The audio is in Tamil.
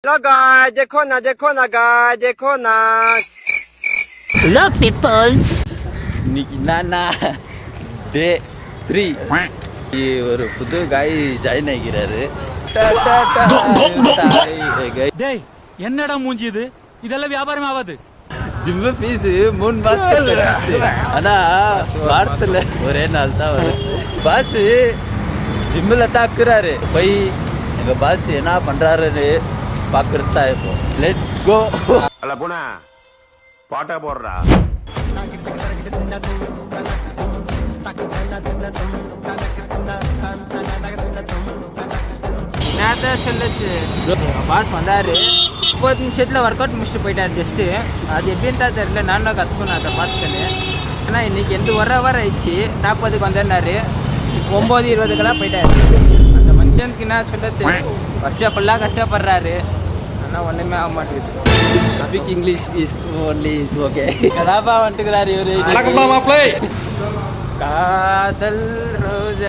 Hello guys, देखो ना guys, देखो ना. Hello peoples. இன்னைக்கு என்னன்னா டே 3 ஒரு புது காய் ஜாயின் ஆகிறாரு. டேய் என்னடா மூஞ்சி இது இதெல்லாம் வியாபாரம் ஆகாது. ஜிம் ஃபீஸ் 3 மாசத்துக்கு ஆனா வாரத்துல ஒரே நாள் தான் வருது. பாஸ் ஜிம்மில் தாக்குறாரு. போய் எங்க பாஸ் என்ன பண்றாருன்னு பார்க்கறது தான் இப்போ. Let's go. அல்ல போனா பாட்டா போடுறா. நேரத்தை சொல்லுச்சு பாஸ் வந்தார் 30 நிமிஷத்தில் ஒர்க் அவுட் முடிச்சுட்டு போயிட்டார் ஜஸ்ட்டு. அது எப்படின்னு தான் தெரியல, நானும் கற்றுக்கணும் அதை பார்த்துட்டேன்னு. ஆனால் இன்றைக்கி எந்த ஒரு ஹவர் ஆயிடுச்சு. 40க்கு வந்திருந்தாரு, 9:20க்கெல்லாம் போயிட்டார். அந்த மனுஷனுக்கு என்ன சொல்லுறது, வருஷம் ஃபுல்லாக கஷ்டப்படுறாரு. ஆனால் ஒன்றுமே ஆக மாட்டேங்குது. Speak English is only is okay. கடாபா வந்துட்டுக்கிறாரு இவரு. காதல் ரோஜா